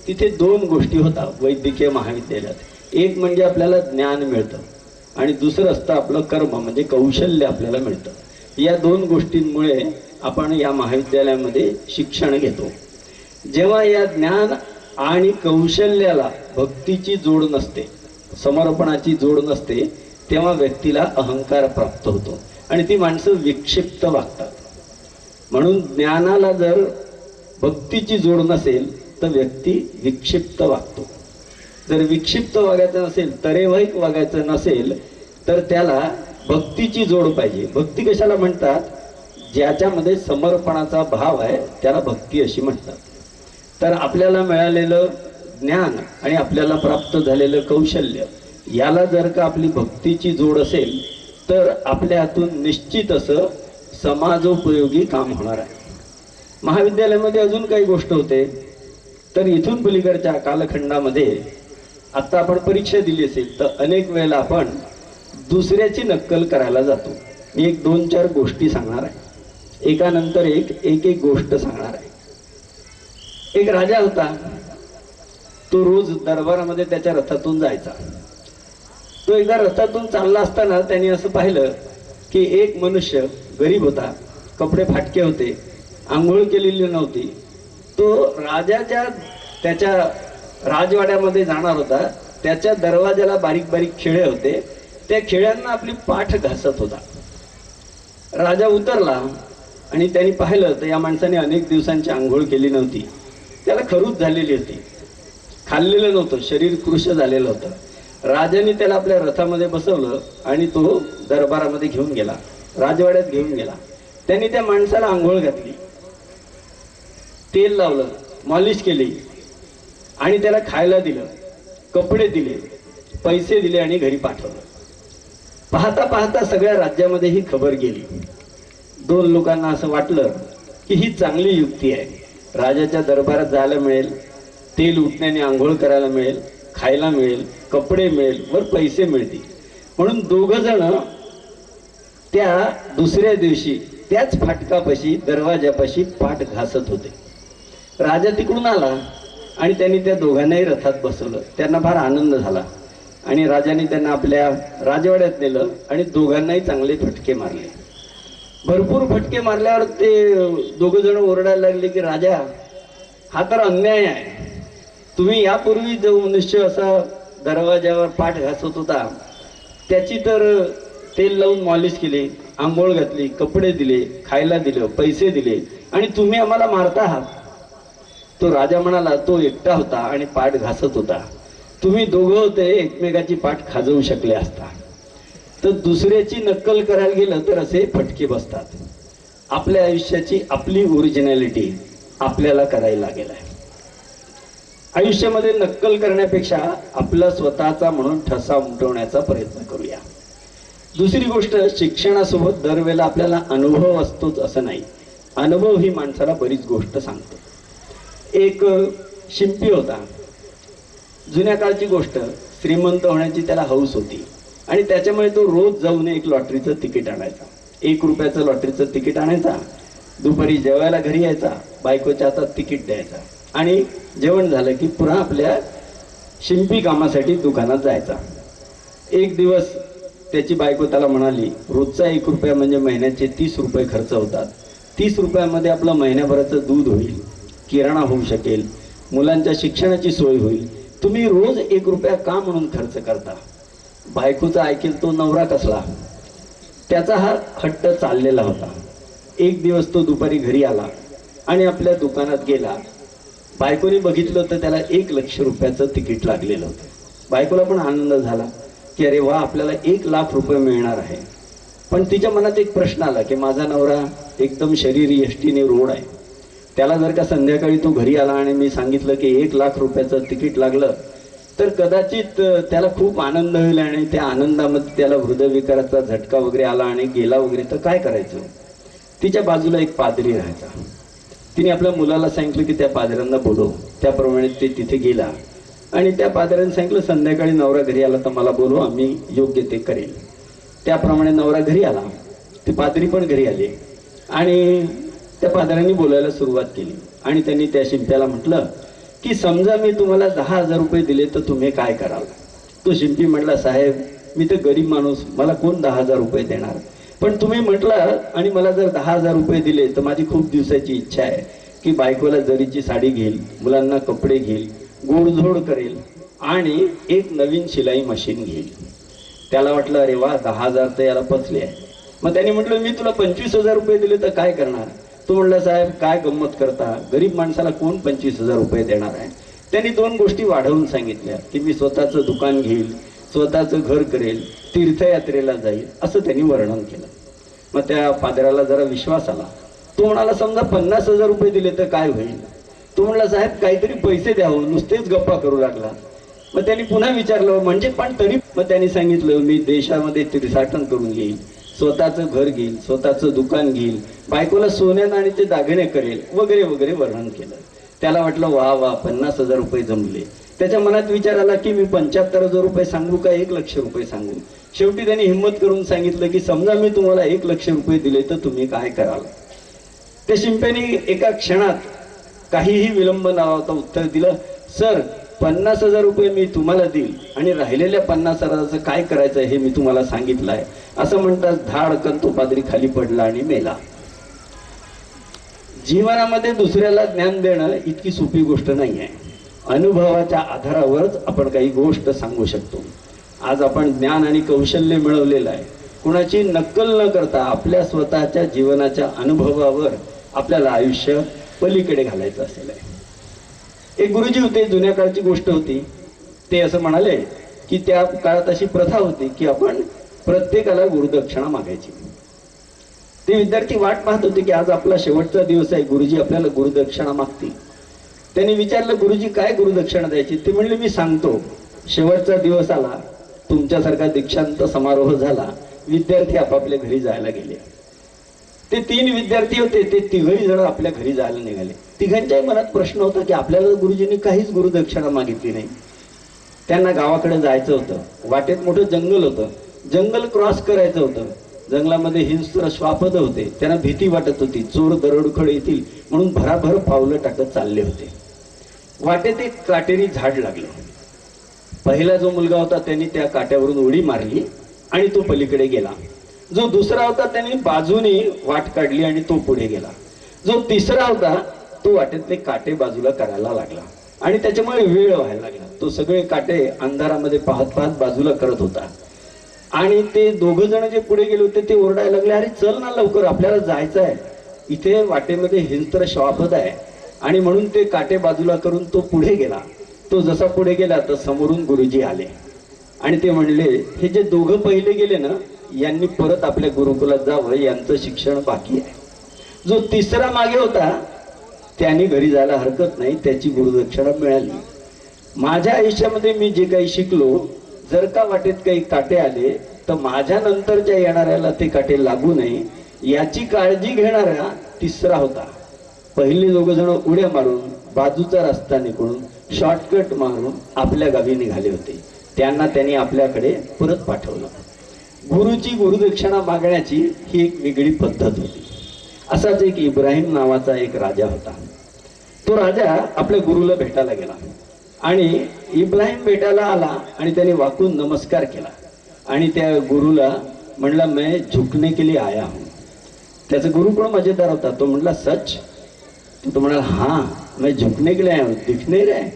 तिथे दोन गोष्टी होतात वैद्यकीय महाविद्यालयात. एक म्हणजे आपल्याला ज्ञान मिळतं आणि दुसरं असतं आपलं कर्म म्हणजे कौशल्य आपल्याला मिळतं. या दोन गोष्टींमुळे आपण या महाविद्यालयामध्ये शिक्षण घेतो. जेव्हा या ज्ञान आणि कौशल्याला भक्तीची जोड नसते, समर्पणाची जोड नसते, तेव्हा व्यक्तीला अहंकार प्राप्त होतो आणि ती माणसं विक्षिप्त वागतात. म्हणून ज्ञानाला जर भक्तीची जोड नसेल तर व्यक्ती विक्षिप्त वागतो. जर विक्षिप्त वागायचं नसेल, तरेवाईक वागायचं नसेल, तर त्याला भक्तीची जोड पाहिजे. भक्ती कशाला म्हणतात? ज्याच्यामध्ये समर्पणाचा भाव आहे त्याला भक्ती अशी म्हणतात. तर आपल्याला मिळालेलं ज्ञान आणि आपल्याला प्राप्त झालेलं कौशल्य याला जर का आपली भक्तीची जोड असेल तर आपल्या हातून निश्चित असं समाजोपयोगी काम होणार आहे. महाविद्यालयामध्ये अजून काही गोष्ट होते. तर इथून पलीकडच्या कालखंडामध्ये आता आपण परीक्षा दिली असेल तर अनेक वेळेला आपण दुसऱ्याची नक्कल करायला जातो. मी एक 2-4 गोष्टी सांगणार आहे, एकानंतर एक गोष्ट सांगणार आहे. एक राजा होता. तो रोज दरबारामध्ये त्याच्या रथातून जायचा. तो एकदा रथातून चालला असताना त्यांनी असं पाहिलं की एक मनुष्य गरीब होता, कपडे फाटके होते, आंघोळ केलेली नव्हती. तो राजाच्या त्याच्या राजवाड्यामध्ये जाणार होता. त्याच्या दरवाजाला बारीक बारीक खिळे होते, त्या खिळ्यांना आपली पाठ घासत होता. राजा उतरला आणि त्यांनी पाहिलं तर या माणसाने अनेक दिवसांची आंघोळ केली नव्हती, त्याला खरूच झालेली होती, खाल्लेलं नव्हतं, शरीर कृश झालेलं होतं. राजाने त्याला आपल्या रथामध्ये बसवलं आणि तो दरबारामध्ये घेऊन गेला, राजवाड्यात घेऊन गेला. त्यांनी त्या माणसाला आंघोळ घातली, तेल लावलं, मॉलिश केली आणि त्याला खायला दिलं, कपडे दिले, पैसे दिले आणि घरी पाठवलं. पाहता पाहता सगळ्या राज्यामध्ये ही खबर गेली. 2 लोकांना असं वाटलं की ही चांगली युक्ती आहे. राजाच्या दरबारात जायला मिळेल, तेल उठण्याने आंघोळ करायला मिळेल, खायला मिळेल, कपडे मिळेल, वर पैसे मिळतील. म्हणून 2 जण त्या दुसऱ्या दिवशी त्याच फाटकापाशी दरवाजापाशी पाठ घासत होते. राजा तिकडून आला आणि त्यांनी त्या दोघांनाही रथात बसवलं. त्यांना फार आनंद झाला आणि राजाने त्यांना आपल्या राजवाड्यात नेलं आणि दोघांनाही चांगले फटके मारले. भरपूर फटके मारल्यावर ते 2 जण ओरडायला लागले की राजा, हा तर अन्याय आहे. तुम्ही यापूर्वी जो मनुष्य असा दरवाजावर पाठ घासत होता त्याची तर तेल लावून मॉलिश केली, आंघोळ घातली, कपडे दिले, खायला दिलं, पैसे दिले आणि तुम्ही आम्हाला मारता आहात. तो राजा म्हणाला, तो एकटा होता आणि पाठ घासत होता, तुम्ही दोघं होते एकमेकाची पाठ खाजवू शकले असता. तर दुसऱ्याची नक्कल करायला गेलं तर असे फटके बसतात. आपल्या आयुष्याची आपली ओरिजिनॅलिटी आपल्याला करायला लागेल आहे. आयुष्यामध्ये नक्कल करण्यापेक्षा आपला स्वतःचा म्हणून ठसा उमटवण्याचा प्रयत्न करूया. दुसरी गोष्ट, शिक्षणासोबत दरवेळेला आपल्याला अनुभव असतोच असं नाही. अनुभव ही माणसाला बरीच गोष्ट सांगतो. एक शिंपी होता, जुन्या काळची गोष्ट. श्रीमंत होण्याची त्याला हौस होती आणि त्याच्यामुळे तो रोज जाऊन एक लॉटरीचं तिकीट आणायचा. 1 रुपयाचं लॉटरीचं तिकीट आणायचा, दुपारी जेवायला घरी यायचा, बायकोच्या हातात तिकीट द्यायचा आणि जेवण झालं की पुन्हा आपल्या शिंपी कामासाठी दुकानात जायचा. एक दिवस त्याची बायको त्याला म्हणाली, रोजचा 1 रुपया म्हणजे महिन्याचे 30 रुपये खर्च होतात. 30 रुपयामध्ये आपलं महिन्याभराचं दूध होईल, किराणा होऊ शकेल, मुलांच्या शिक्षणाची सोय होईल. तुम्ही रोज 1 रुपया का म्हणून खर्च करता? बायकोचा ऐकेल तो नवरा कसला, त्याचा हा हट्ट चाललेला होता. एक दिवस तो दुपारी घरी आला आणि आपल्या दुकानात गेला. बायकोने बघितलं तर त्याला 1 लाख रुपयाचं तिकीट लागलेलं होतं. बायकोला पण आनंद झाला की अरे वा, आपल्याला 1 लाख रुपये मिळणार आहे. पण तिच्या मनात एक प्रश्न आला की माझा नवरा एकदम शरीर यष्टीने रोड आहे, त्याला जर का संध्याकाळी तो घरी आला आणि मी सांगितलं की 1 लाख रुपयाचं तिकीट लागलं तर कदाचित त्याला खूप आनंद होईल आणि त्या आनंदामध्ये त्याला हृदयविकाराचा झटका वगैरे आला आणि गेला वगैरे तर काय करायचं. तिच्या बाजूला एक पादरी राहायचा. तिने आपल्या मुलाला सांगितलं की त्या पादऱ्यांना बोलव. त्याप्रमाणे ते तिथे गेला आणि त्या पादऱ्याने सांगितलं संध्याकाळी नवरा घरी आला तर मला बोलव, आम्ही योग्य ते करेल. त्याप्रमाणे नवरा घरी आला, ते पादरी पण घरी आले आणि त्या पादऱ्यांनी बोलायला सुरुवात केली आणि त्यांनी त्या शिंप्याला म्हटलं की समजा मी तुम्हाला 10,000 रुपये दिले तर तुम्ही काय कराल? तो शिंपी म्हणला, साहेब मी तर गरीब माणूस, मला कोण 10,000 रुपये देणार? पण तुम्ही म्हटलं आणि मला जर 10,000 रुपये दिले तर माझी खूप दिवसाची इच्छा आहे की बायकोला जरीची साडी घेईल, मुलांना कपडे घेईल, गोडधोड करेल आणि एक नवीन शिलाई मशीन घेईल. त्याला वाटलं अरे वा, 10,000 तर याला पचले आहे. मग त्यांनी म्हटलं मी तुला 25,000 रुपये दिले तर काय करणार? तो म्हणला, साहेब काय गंमत करता, गरीब माणसाला कोण 25,000 रुपये देणार आहे? त्यांनी 2 गोष्टी वाढवून सांगितल्या की मी स्वतःचं दुकान घेईल, स्वतःचं घर करेल, तीर्थयात्रेला जाईल, असं त्यांनी वर्णन केलं. मग त्या पादराला जरा विश्वास आला. तो म्हणाला समजा 50,000 रुपये दिले तर काय होईल? तो म्हणला, साहेब काहीतरी पैसे द्यावं, नुसतेच गप्पा करू लागला. मग त्यांनी पुन्हा विचारलं म्हणजे पण तरी? मग त्यांनी सांगितलं मी देशामध्ये तीर्थाटन करून घेईल, स्वतःचं घर घेईल, स्वतःचं दुकान घेईल, बायकोला सोन्या नाणीचे दागिने करेल वगैरे वगैरे वर्णन केलं. त्याला वाटलं वा वा, 50,000 रुपये जमले. त्याच्या मनात विचार आला की मी 75,000 रुपये सांगू का 1,00,000 रुपये सांगू? शेवटी त्यांनी हिंमत करून सांगितलं की समजा मी तुम्हाला 1,00,000 रुपये दिले तर तुम्ही काय कराल? त्या शिंप्याने एका क्षणात काहीही विलंब न लावता उत्तर दिलं, सर 50,000 रुपये मी तुम्हाला देईल आणि राहिलेल्या 50,000चं काय करायचं हे मी तुम्हाला सांगितलं आहे. असं म्हणताच धाडकन तो पादरी खाली पडला आणि मेला. जीवनामध्ये दुसऱ्याला ज्ञान देणं इतकी सोपी गोष्ट नाही आहे. अनुभवाच्या आधारावरच आपण काही गोष्ट सांगू शकतो. आज आपण ज्ञान आणि कौशल्य मिळवलेलं आहे. कुणाची नक्कल न करता आपल्या स्वतःच्या जीवनाच्या अनुभवावर आपल्याला आयुष्य पलीकडे घालायचं असेल. एक गुरुजी होते, जुन्या काळची गोष्ट होती. ते असं म्हणाले की त्या काळात अशी प्रथा होती की आपण प्रत्येकाला गुरुदक्षिणा मागायची. ते विद्यार्थी वाट पाहत होते की आज आपला शेवटचा दिवस आहे, गुरुजी आपल्याला गुरुदक्षिणा मागतील. त्यांनी विचारलं, गुरुजी काय गुरुदक्षिणा द्यायची? ते म्हणले, मी सांगतो, शेवटचा दिवस आला, तुमच्यासारखा दीक्षांत समारोह झाला, विद्यार्थी आपापल्या घरी जायला गेले. ते 3 विद्यार्थी होते, ते 3घही जण आपल्या घरी जायला निघाले. तिघांच्याही मनात प्रश्न होता की आपल्याला गुरुजींनी काहीच गुरुदक्षिणा मागितली नाही. त्यांना गावाकडे जायचं होतं. वाटेत मोठं जंगल होतं, जंगल क्रॉस करायचं होतं. जंगलामध्ये हिंस्र श्वापद होते, त्यांना भीती वाटत होती, चोर दरोडखोर येतील म्हणून भराभर पावलं टाकत चालले होते. वाटेत एक काटेरी झाड लागलं. पहिला जो मुलगा होता त्यांनी त्या काट्यावरून उडी मारली आणि तो पलीकडे गेला. जो दुसरा होता त्यांनी बाजूने वाट काढली आणि तो पुढे गेला. जो तिसरा होता तो वाटेतले काटे बाजूला करायला लागला आणि त्याच्यामुळे वेळ व्हायला लागला. तो सगळे काटे अंधारामध्ये पाहत पाहत बाजूला करत होता. आणि ते 2 जण जे पुढे गेले होते ते ओरडायला लागले, अरे चल ना लवकर, आपल्याला जायचं आहे, इथे वाटेमध्ये हिंस्र श्वापद आहे. आणि म्हणून ते काटे बाजूला करून तो पुढे गेला. तो जसा पुढे गेला तर समोरून गुरुजी आले आणि ते म्हणले, हे जे 2 पहिले गेले ना, यांनी परत आपल्या गुरुकुलात जावं, यांचं शिक्षण बाकी आहे. जो तिसरा मागे होता त्यांनी घरी जायला हरकत नाही, त्याची गुरुदक्षिणा मिळाली. माझ्या आयुष्यामध्ये मी जे काही शिकलो, जर का वाटेत काही काटे आले तर माझ्या नंतरच्या येणाऱ्याला ते काटे लागू नये याची काळजी घेणारा तिसरा होता. पहिले 2 जण उड्या मारून बाजूचा रस्ता निघून शॉर्टकट मारून आपल्या गावी निघाले होते. त्यांना त्यांनी आपल्याकडे परत पाठवलं. गुरुची गुरुदक्षिणा मागण्याची ही एक वेगळी पद्धत होती. असाच एक इब्राहिम नावाचा एक राजा होता. तो राजा आपल्या गुरुला भेटायला गेला आणि इब्राहिम भेटायला आला आणि त्याने वाकून नमस्कार केला आणि त्या गुरुला म्हणला, मैं झुकने के लिए आया हूँ. त्याचा गुरु पण मजेदार होता. तो म्हणला, सच? तो म्हणाला, हाँ मैं झुकने के लिए आया हूँ, दिख नहीं रहा है.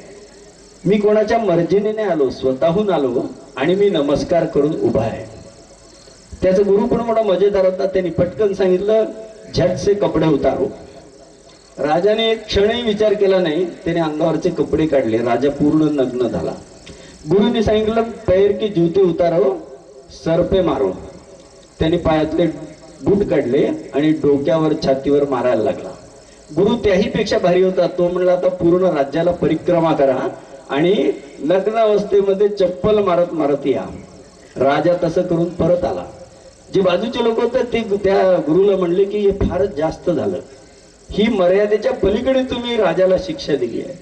मी कोणाच्या मर्जीने नाही आलो, स्वतःहून आलो आणि मी नमस्कार करून उभा आहे. त्याचा गुरु पण मोठा मजेदार होता. त्यांनी पटकन सांगितलं, झट से कपडे उतारो. राजाने एक क्षणही विचार केला नाही, त्याने अंगावरचे कपडे काढले. राजा पूर्ण नग्न झाला. गुरुने सांगितलं, पैर की जूते उतारो, सर पे मारो. त्याने पायातले बूट काढले आणि डोक्यावर छातीवर मारायला लागला. गुरु त्याही पेक्षा भारी होता. तो म्हणला, आता पूर्ण राज्याला परिक्रमा करा आणि लग्न अवस्थेमध्ये चप्पल मारत मारत या. राजा तसं करून परत आला. जे बाजूचे लोक होते ते त्या गुरुला म्हणले की हे फारच जास्त झालं, ही मर्यादेच्या पलीकडे तुम्ही राजाला शिक्षा दिली आहे.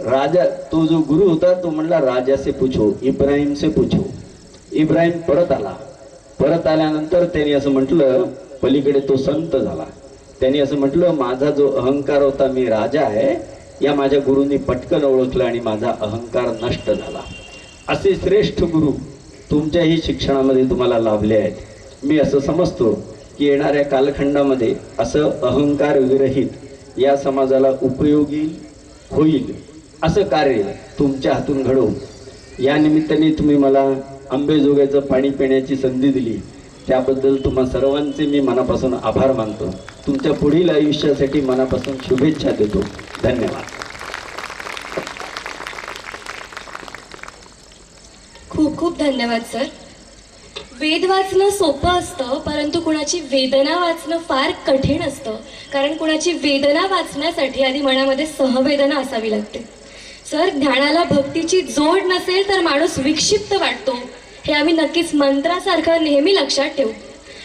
राजा, तो जो गुरु होता तो म्हणला, राजा से पूछो, इब्राहिम से पूछो. इब्राहिम परत आला. परत आल्यानंतर त्यांनी असं म्हटलं, पलीकडे तो संत झाला. त्यांनी असं म्हटलं, माझा जो अहंकार होता, मी राजा आहे, या माझ्या गुरूंनी पटकन ओळखलं आणि माझा अहंकार नष्ट झाला. असे श्रेष्ठ गुरु तुमच्याही शिक्षणामध्ये तुम्हाला लाभले आहेत. मी असं समजतो की येणाऱ्या कालखंडामध्ये असं अहंकार विरहित या समाजाला उपयोगी होईल असं कार्य तुमच्या हातून घडवून या निमित्ताने तुम्ही मला आंबेजोगाईचं पाणी पिण्याची संधी दिली, त्याबद्दल तुम्हा सर्वांचे मी मनापासून आभार मानतो. तुमच्या पुढील आयुष्यासाठी मनापासून शुभेच्छा देतो. धन्यवाद. खूप खूप धन्यवाद सर. वेद वाचणं सोपं असतं, परंतु कुणाची वेदना वाचणं फार कठीण असतं. कारण कुणाची वेदना वाचण्यासाठी आधी मनामध्ये सहवेदना असावी लागते. सर, ध्यानाला भक्तीची जोड नसेल तर माणूस विक्षिप्त वाटतो, हे आम्ही नक्कीच मंत्रासारखं नेहमी लक्षात ठेवू.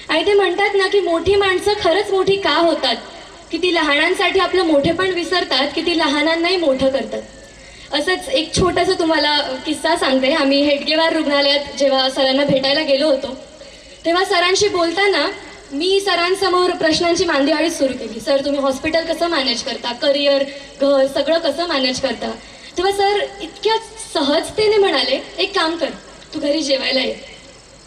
आणि ते म्हणतात ना की मोठी माणसं खरंच मोठी का होतात, की ती लहानांसाठी आपलं मोठेपण विसरतात, की ती लहानांनाही मोठं करतात. असंच एक छोटासा तुम्हाला किस्सा सांगते. आम्ही हेडगेवार रुग्णालयात जेव्हा सरांना भेटायला गेलो होतो, तेव्हा सरांशी बोलताना मी सरांसमोर प्रश्नांची मांदियाळी सुरू केली. सर, तुम्ही हॉस्पिटल कसं मॅनेज करता, करिअर, घर सगळं कसं मॅनेज करता? तेव्हा सर इतक्या सहजतेने म्हणाले, एक काम कर, तू घरी जेवायला ये,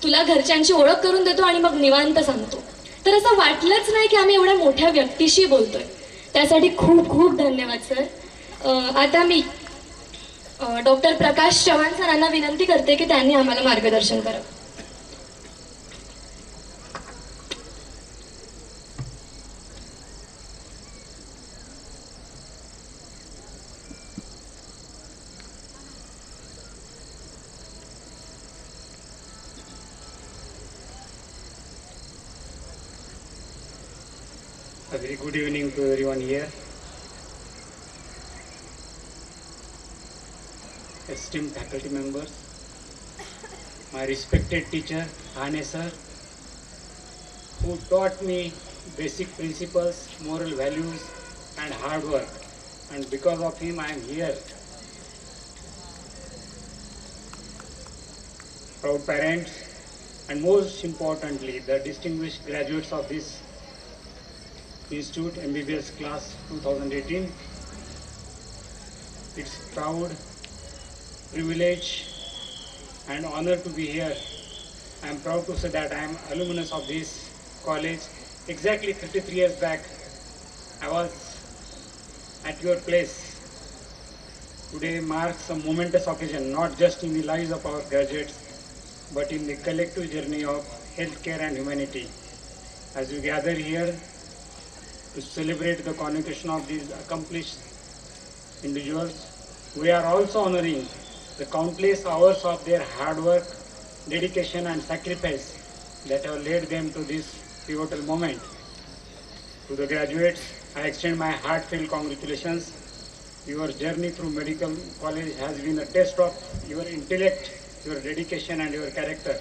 तुला घरच्यांची ओळख करून देतो आणि मग निवांत सांगतो. तर असं वाटलंच नाही की आम्ही एवढ्या मोठ्या व्यक्तीशी बोलतोय. त्यासाठी खूप खूप धन्यवाद सर. आता मी डॉक्टर प्रकाश चव्हाण सरांना विनंती करते की त्यांनी आम्हाला मार्गदर्शन करावं. A very good evening to everyone here. Esteemed faculty members, my respected teacher, Hane sir, who taught me basic principles, moral values and hard work. And because of him I am here. Proud parents and most importantly the distinguished graduates of this Institute MBBS class 2018. It's proud, privilege and honor to be here. I am proud to say that I am alumnus of this college. Exactly 33 years back I was at your place. Today marks a momentous occasion, not just in the lives of our graduates but in the collective journey of healthcare and humanity. As we gather here to celebrate the convocation of these accomplished individuals, we are also honoring the countless hours of their hard work, dedication and sacrifice that have led them to this pivotal moment. To the graduates, I extend my heartfelt congratulations. Your journey through medical college has been a test of your intellect, your dedication and your character.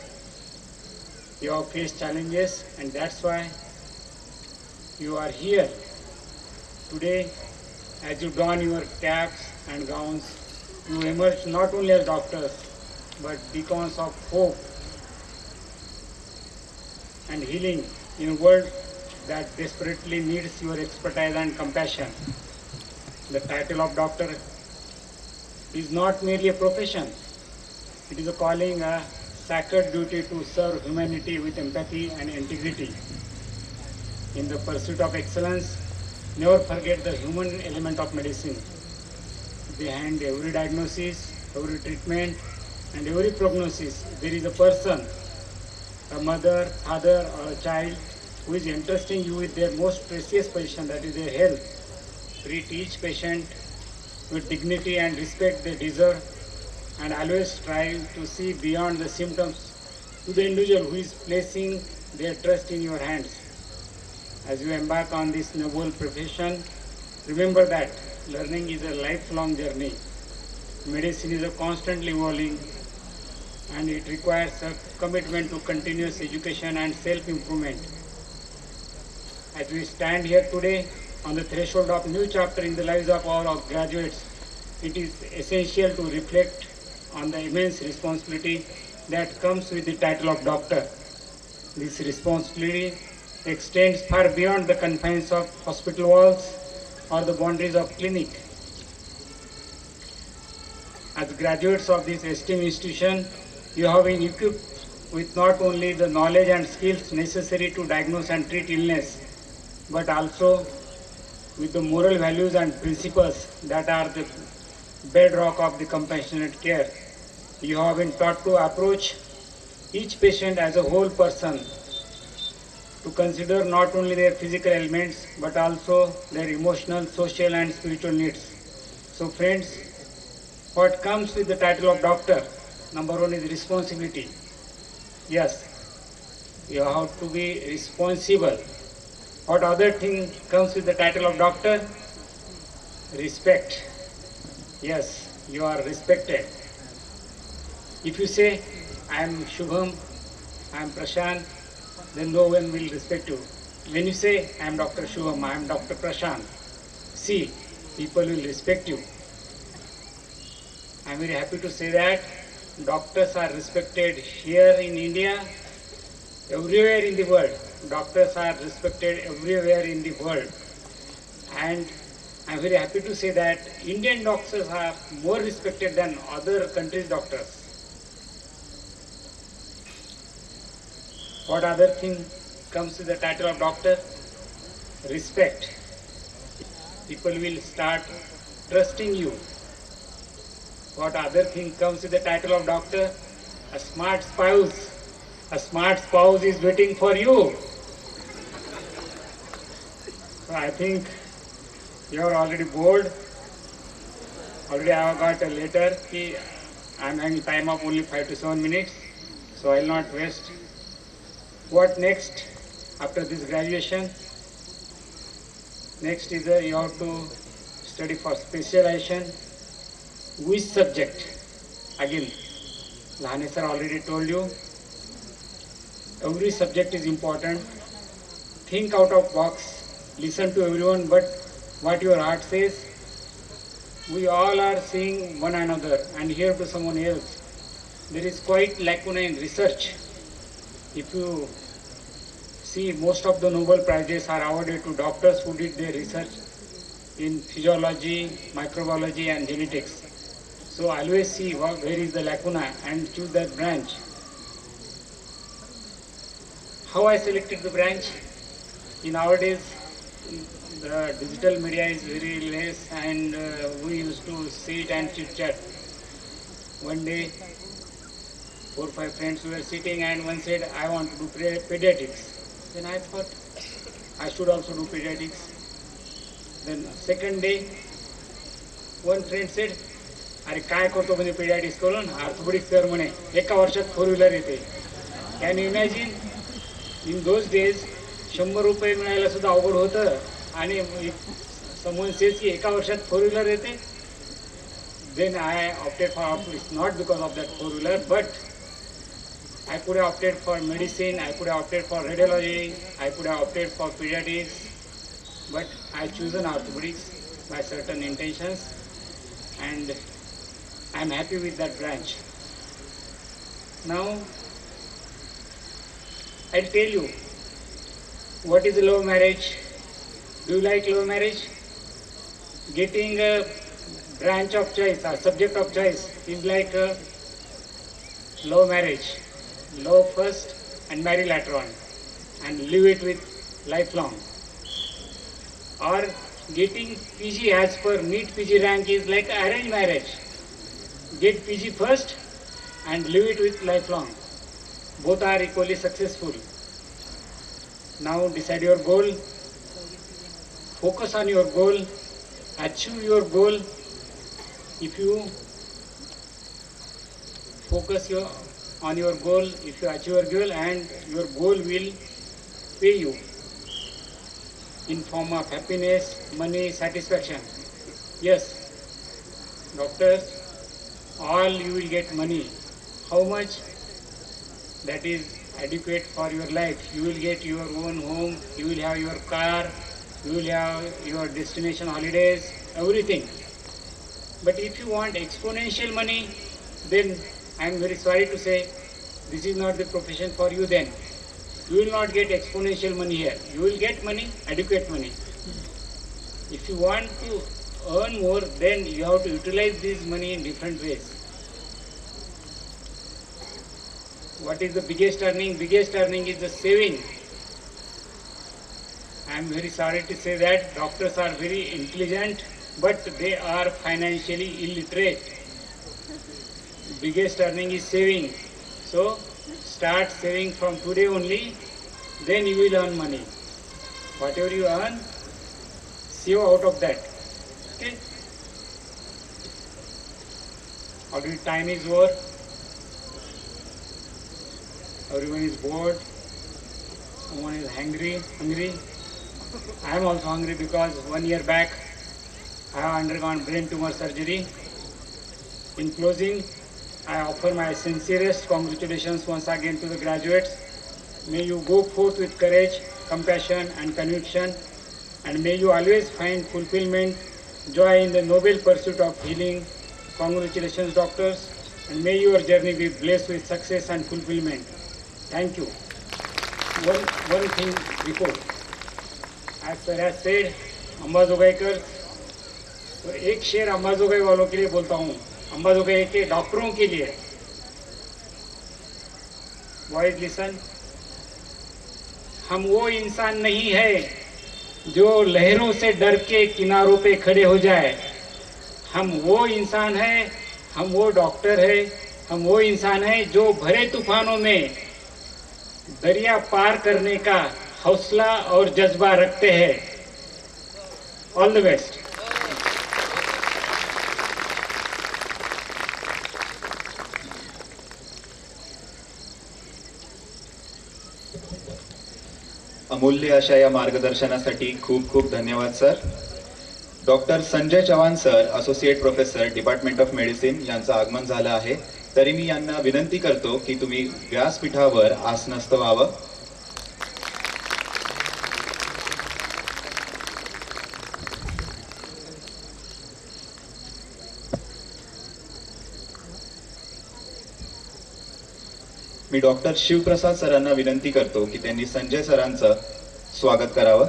You have faced challenges and that's why you are here today. As you don your caps and gowns, you emerge not only as doctors but beacons of hope and healing in a world that desperately needs your expertise and compassion. The title of doctor is not merely a profession, it is a calling, a sacred duty to serve humanity with empathy and integrity. In the pursuit of excellence, never forget the human element of medicine. Behind every diagnosis, every treatment, and every prognosis, there is a person, a mother, father, or a child who is entrusting you with their most precious possession, that is their health. Treat each patient with dignity and respect they deserve, and always strive to see beyond the symptoms to the individual who is placing their trust in your hands. As you embark on this noble profession, remember that learning is a lifelong journey. Medicine is a constantly evolving and it requires a commitment to continuous education and self-improvement. As we stand here today on the threshold of new chapter in the lives of our graduates, it is essential to reflect on the immense responsibility that comes with the title of doctor. This responsibility extends far beyond the confines of hospital walls or the boundaries of clinic. As graduates of this esteemed institution, you have been equipped with not only the knowledge and skills necessary to diagnose and treat illness, but also with the moral values and principles that are the bedrock of the compassionate care. You have been taught to approach each patient as a whole person, to consider not only their physical ailments but also their emotional, social and spiritual needs. So friends, what comes with the title of doctor? Number one is responsibility. Yes, you have to be responsible. What other thing comes with the title of doctor? Respect. Yes, you are respected. If you say, I am Shubham, I am Prashant, then no one will respect you. When you say, I am Dr. Shubham, I am Dr. Prashant, see, people will respect you. I am very happy to say that doctors are respected here in India, everywhere in the world. Doctors are respected everywhere in the world. And I am very happy to say that Indian doctors are more respected than other countries' doctors. What other thing comes with the title of doctor? Respect. People will start trusting you. What other thing comes with the title of doctor? A smart spouse. A smart spouse is waiting for you. So I think you are already bored. Already I have got a letter. I am having time of only 5 to 7 minutes. So I will not waste. What next after this graduation? Next is you have to study for specialization. Which subject? Again, Lahane sir already told you. Every subject is important. Think out of box. Listen to everyone, but what your heart says. We all are seeing one another and hear to someone else. There is quite lacuna in research. If you see, most of the Nobel Prizes are awarded to doctors who did their research in physiology, microbiology and genetics. So always see where is the lacuna and choose that branch. How I selected the branch? In nowadays, the digital media is very less and we used to sit and chit chat. One day, 4 or 5 friends were sitting and one said, I want to do pediatrics. Then I thought, I should also do pediatrics. Then second day, one friend said, अरे काय करतो म्हणजे pediatrics करून orthopedics कर म्हणे एका वर्षात 4-wheeler येते. Can you imagine? In those days, 100 रुपये मिळायला सुद्धा अवघड होतं आणि someone says की एका वर्षात 4-wheeler येते. Then I opted for orthopedics, not because of that 4-wheeler, but I could have opted for medicine, I could have opted for radiology, I could have opted for pediatrics, but I chosen orthopedics by certain intentions and I am happy with that branch. Now, I'll tell you, what is love marriage? Do you like love marriage? Getting a branch of choice, a subject of choice is like a love marriage. Love first and marry later on and live it with lifelong. Or getting PG as per NEET PG rank is like arranged marriage. Get PG first and live it with lifelong. Both are equally successful. Now decide your goal. Focus on your goal. Achieve your goal. If you focus on your goal, if you achieve your goal, and your goal will pay you in form of happiness, money, satisfaction. Yes, doctors, all you will get money. How much? That is adequate for your life. You will get your own home, you will have your car, you will have your destination holidays, everything. But if you want exponential money, then I am very sorry to say, this is not the profession for you then. You will not get exponential money here. You will get money, adequate money. If you want to earn more, then you have to utilize this money in different ways. What is the biggest earning? Biggest earning is the saving. I am very sorry to say that doctors are very intelligent, but they are financially illiterate. Biggest earning is saving. So start saving from today only, then you will earn money. Whatever you earn, save out of that. Okay? Already time is over. Everyone is bored. Someone is hungry. I am also hungry because 1 year back I have undergone brain tumor surgery. In closing, I offer my sincerest congratulations once again to the graduates. May you go forth with courage, compassion and conviction, and may you always find fulfillment, joy in the noble pursuit of healing. Congratulations, doctors, and may your journey be blessed with success and fulfillment. Thank you. One thing before, as sir has said, अंबाजोगाईकर, तो एक शेर अंबाजोगाई वालों के लिए बोलता हूँ, अंबाजोगाई के डॉक्टरों के लिए. Boys listen. हम वो इंसान नहीं है जो लहरों से डर के किनारों पे खड़े हो जाए. हम वो इंसान है, हम वो डॉक्टर है, हम वो इंसान है जो भरे तूफानों में दरिया पार करने का हौसला और जज्बा रखते हैं. All the best. अमूल्य अशा या मार्गदर्शनासाठी खूप खूप धन्यवाद sir. Doctor Sanjay Chavan sir, associate professor, department of medicine यांचं आगमन झालं आहे. तरी मी यांना विनंती करतो की तुम्ही व्यासपीठावर आसनस्थ व्हावं. मी डॉक्टर शिवप्रसाद सरांना विनंती करतो की त्यांनी संजय सरांचं स्वागत करावं.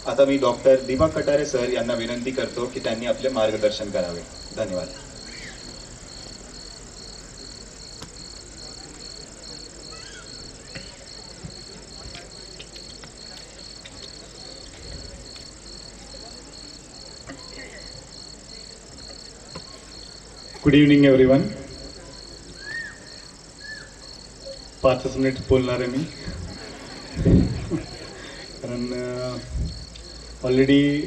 आता मी डॉक्टर दीपक कटारे सर यांना विनंती करतो की त्यांनी आपले मार्गदर्शन करावे. धन्यवाद. Good evening everyone. 5 मिनिट बोलणार आहे मी, कारण ऑलरेडी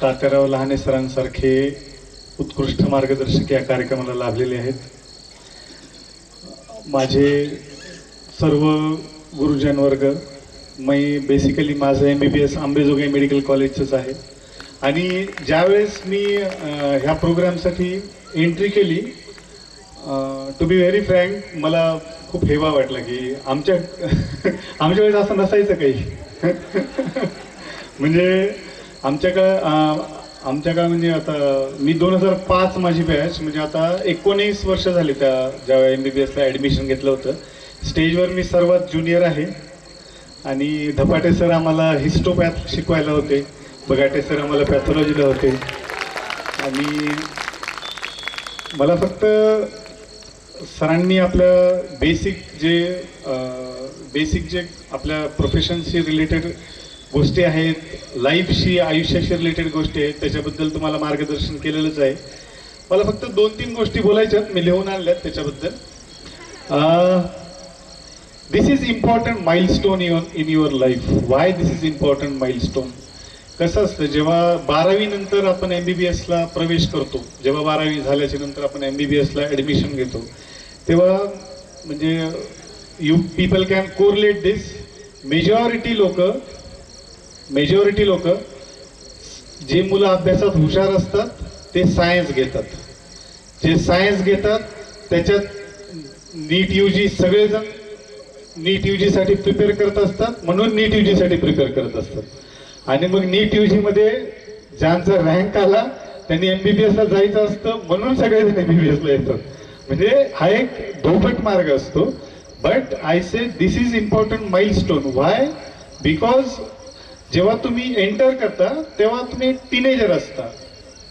तात्याराव लहाने सरांसारखे उत्कृष्ट मार्गदर्शक या कार्यक्रमाला लाभलेले आहेत. माझे सर्व गुरुजन वर्ग, मी बेसिकली माझं MBBS अंबेजोगाई मेडिकल कॉलेजचंच आहे. आणि ज्यावेळेस मी ह्या प्रोग्रामसाठी एंट्री केली, टू बी व्हेरी फ्रँक, मला खूप हेवा वाटला की आमच्या वेळेस असं नसायचं काही. म्हणजे आमच्याकडे म्हणजे आता मी 2005 माझी बॅच, म्हणजे आता 19 वर्ष झाली ज्यावेळी MBBSला ॲडमिशन घेतलं होतं. स्टेजवर मी सर्वात ज्युनियर आहे. आणि धपाटे सर आम्हाला हिस्टोपॅथ शिकवायला होते, बगाटे सर आम्हाला पॅथॉलॉजीला होते. आणि मला फक्त सरांनी आपलं बेसिक जे आपल्या प्रोफेशनशी रिलेटेड गोष्टी आहेत, लाईफशी, आयुष्याशी रिलेटेड गोष्टी आहेत, त्याच्याबद्दल तुम्हाला मार्गदर्शन केलेलंच आहे. मला फक्त 2-3 गोष्टी बोलायच्यात, मी लिहून आणल्यात त्याच्याबद्दल. This is important milestone in your life. Why this is important milestone? कसं असतं, जेव्हा 12वी नंतर आपण MBBSला प्रवेश करतो, जेव्हा 12वी झाल्याच्या नंतर आपण MBBSला ॲडमिशन घेतो, तेव्हा म्हणजे people can correlate this. Majority लोक जे मुलं अभ्यासात हुशार असतात ते सायन्स घेतात. जे सायन्स घेतात त्याच्यात नीट UG सगळेजण नीट UG साठी प्रिपेअर करत असतात, म्हणून नीट UG साठी प्रिपेअर करत असतात. आणि मग नीट UG मध्ये ज्यांचा रँक आला त्यांनी MBBS ला जायचं असतं, म्हणून सगळेजण MBBS ला येतात. म्हणजे हा एक धोपट मार्ग असतो. But I say this is important milestone. Why? Because जेव्हा तुम्ही एंटर करता तेव्हा तुम्ही एक टीनेजर असता.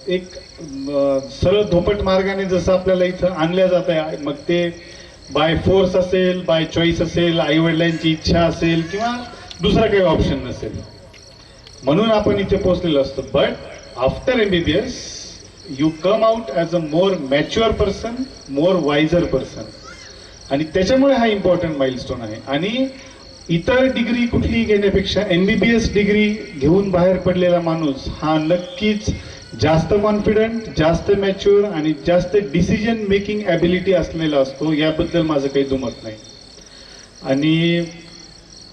एक सरळ धोपट मार्गाने जसं आपल्याला इथं आणल्या जात आहे, मग ते बाय फोर्स असेल, बाय चॉईस असेल, आई वडिलांची इच्छा असेल किंवा दुसरा काही ऑप्शन नसेल, म्हणून आपण इथे पोहोचलेलो असतो. But after MBBS you come out as a more mature person, more wiser person. आणि त्याच्यामुळे हा इम्पॉर्टंट माइलस्टोन आहे. आणि इतर डिग्री कुठलीही घेण्यापेक्षा MBBS डिग्री घेऊन बाहेर पडलेला माणूस हा नक्कीच जास्त कॉन्फिडंट, जास्त मॅच्युअर आणि जास्त डिसिजन मेकिंग ॲबिलिटी असलेला असतो. याबद्दल माझं काही दुमत नाही. आणि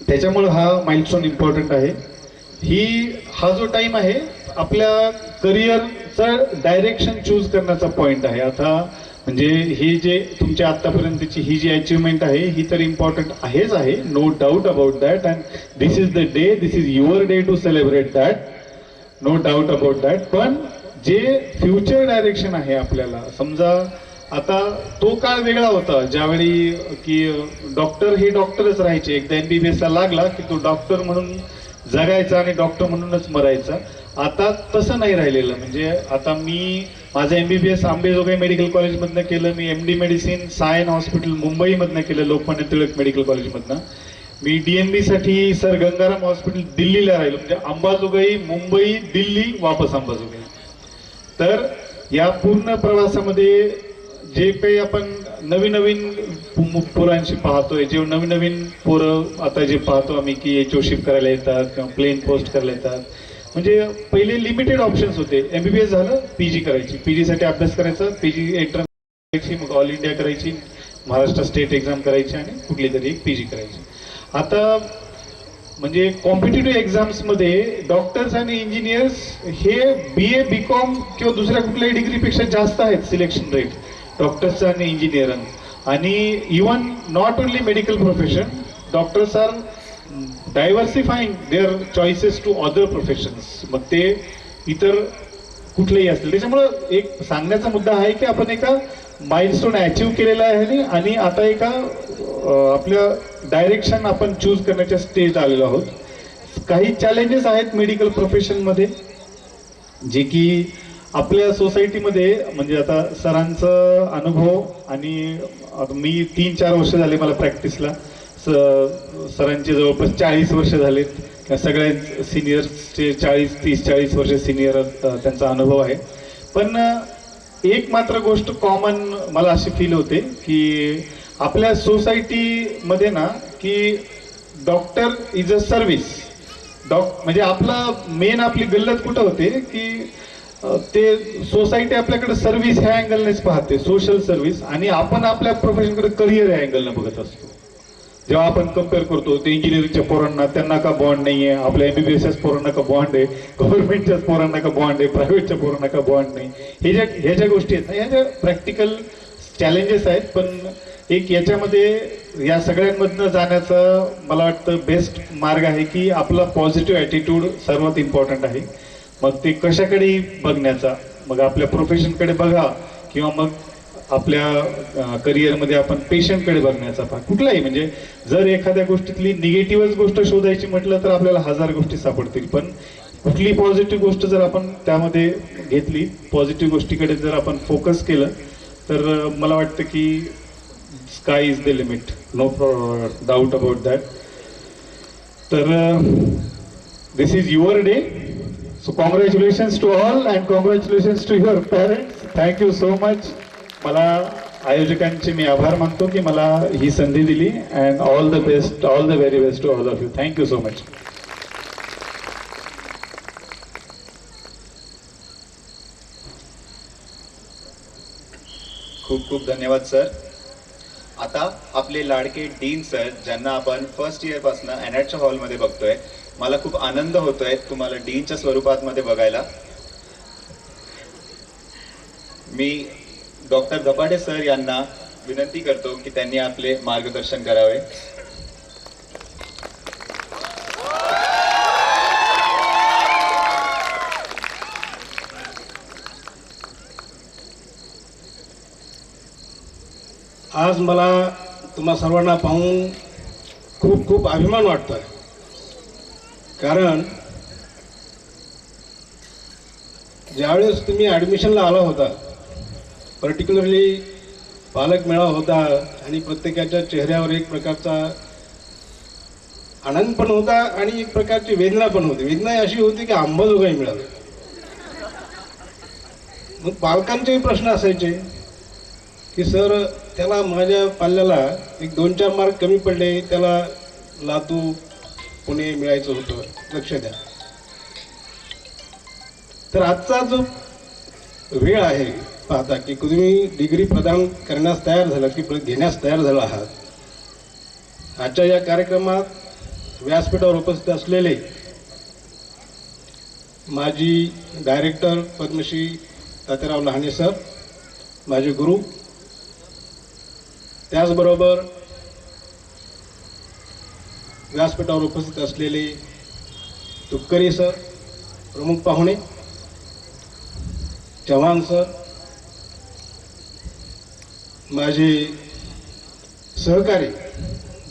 त्याच्यामुळे हा माइलस्टोन इम्पॉर्टंट आहे. हा जो टाइम आहे आपल्या करिअरचं डायरेक्शन चूज करण्याचा पॉइंट आहे. आता म्हणजे हे जे तुमच्या आतापर्यंतची ही जी अचिव्हमेंट आहे ही तर इम्पॉर्टंट आहेच आहे, no doubt about that. And this is the day, this is your day to celebrate that, no doubt about that. पण जे फ्युचर डायरेक्शन आहे आपल्याला, समजा आता तो काळ वेगळा होता ज्यावेळी की डॉक्टर हे डॉक्टरच राहायचे. एकदा MBBS ला लागला की तो डॉक्टर म्हणून जगायचा आणि डॉक्टर म्हणूनच मरायचा. आता तसं नाही राहिलेलं. म्हणजे आता मी माझं MBBS अंबेजोगाई मेडिकल कॉलेजमधनं केलं, मी MD मेडिसिन सायन हॉस्पिटल मुंबईमधनं केलं, लोकमान्य टिळक मेडिकल कॉलेजमधनं. मी DNB साठी सर गंगाराम हॉस्पिटल दिल्लीला राहिलो. म्हणजे अंबाजोगाई, मुंबई, दिल्ली, वापस अंबाजोगाई. तर या पूर्ण प्रवासामध्ये जे काही आपण नवीन नवीन पोरांशी पाहतोय, जे नवीन नवीन पोरं आता जे पाहतो आम्ही की HO शिफ्ट करायला येतात किंवा प्लेन पोस्ट करायला येतात. म्हणजे पहिले लिमिटेड ऑप्शन्स होते. MBBS झालं, PG करायची, PG साठी अभ्यास करायचा, PG एंट्रन्स करायची, मग ऑल इंडिया करायची, महाराष्ट्र स्टेट एक्झाम करायची आणि कुठली तरी एक PG करायची. आता म्हणजे कॉम्पिटेटिव्ह एक्झाम्समध्ये डॉक्टर्स आणि इंजिनियर्स हे BA BCom किंवा दुसऱ्या कुठल्याही डिग्रीपेक्षा जास्त आहेत सिलेक्शन रेट डॉक्टर्स आणि इंजिनियरांना. आणि even not only medical profession, doctors are diversifying their choices to other professions. मग ते इतर कुठलेही असतील. त्याच्यामुळं एक सांगण्याचा मुद्दा आहे की आपण एका माइलस्टोन अचीव्ह केलेला आहे आणि आता एका आपल्या डायरेक्शन आपण चूज करण्याच्या स्टेज आलेलो आहोत. काही चॅलेंजेस आहेत मेडिकल प्रोफेशनमध्ये जे की आपल्या सोसायटीमध्ये, म्हणजे आता सरांचा अनुभव आणि मी 3-4 वर्ष झाले मला प्रॅक्टिसला, सरांचे जवळपास 40 वर्ष झालेत, सगळ्या सिनियर्सचे 30-40 वर्ष सिनियर त्यांचा अनुभव आहे. पण एक मात्र गोष्ट कॉमन मला अशी फील होते की आपल्या सोसायटीमध्ये ना की डॉक्टर इज अ सर्व्हिस. म्हणजे आपला मेन आपली गल्लत कुठं होते की ते सोसायटी आपल्याकडे सर्व्हिस ह्या अँगलनेच पाहते, सोशल सर्व्हिस, आणि आपण आपल्या प्रोफेशनकडे करिअर ह्या अँगलनं बघत असतो. जेव्हा आपण कम्पेअर करतो ते इंजिनिअरिंगच्या पोरांना, त्यांना का बॉन्ड नाही आहे, आपल्या MBBS पोरांना का बॉन्ड आहे, गव्हर्नमेंटच्याच पोरांना का बॉन्ड आहे, प्रायव्हेटच्या पोरांना का बॉन्ड नाही, ह्या ज्या गोष्टी आहेत ना, ह्या ज्या प्रॅक्टिकल चॅलेंजेस आहेत. पण एक याच्यामध्ये या सगळ्यांमधनं जाण्याचा मला वाटतं बेस्ट मार्ग आहे की आपला पॉझिटिव्ह ॲटिट्यूड सर्वात इम्पॉर्टंट आहे. मग ते कशाकडेही बघण्याचा, मग आपल्या प्रोफेशनकडे बघा किंवा मग आपल्या करिअरमध्ये आपण पेशंटकडे बघण्याचा भाग कुठलाही. म्हणजे जर एखाद्या गोष्टीतली निगेटिव्हच गोष्ट शोधायची म्हटलं तर आपल्याला 1000 गोष्टी सापडतील. पण कुठली पॉझिटिव्ह गोष्ट जर आपण त्यामध्ये घेतली, पॉझिटिव्ह गोष्टीकडे जर आपण फोकस केलं तर मला वाटतं की sky is the limit, no doubt about that. तर this is your day. So congratulations to all and congratulations to your parents. Thank you so much. मला आयोजकांचे मी आभार मानतो की मला ही संधी दिली. And all the best, all the very best to all of you. Thank you so much. खूप खूप धन्यवाद सर. आता आपले लाडके डीन सर, ज्यांना आपण फर्स्ट इयर पासून अॅनॅटच्या हॉलमध्ये बघतोय. मला खूप आनंद होतोय तुम्हाला डीनच्या स्वरूपात मध्ये बघायला. मी डॉक्टर धपाटे सर यांना विनंती करतो की त्यांनी आपले मार्गदर्शन करावे. आज मला तुम्हा सर्वांना पाहून खूप खूप अभिमान वाटतो आहे. कारण ज्यावेळेस तुम्ही ॲडमिशनला आला होता, पर्टिक्युलरली पालक मेळावा होता आणि प्रत्येकाच्या चेहऱ्यावर एक प्रकारचा आनंद पण होता आणि एक प्रकारची वेदना पण होती. वेदना अशी होती की अंबाजोगाई मिळाली. मग पालकांचेही प्रश्न असायचे की सर त्याला माझ्या पाल्याला एक 2-4 मार्क कमी पडले, त्याला लातूर पुणे मिळायचं होतं, लक्ष द्या. तर आजचा जो वेळ आहे पाहता की तुम्ही डिग्री प्रदान करण्यास तयार झाला की घेण्यास तयार झाला आहात. आजच्या या कार्यक्रमात व्यासपीठावर उपस्थित असलेले माजी डायरेक्टर पद्मश्री तात्याराव लहाने सर, माझे गुरु, त्याचबरोबर व्यासपीठावर उपस्थित असलेले तुपकरी सर, प्रमुख पाहुणे, चव्हाण सर, माझे सहकारी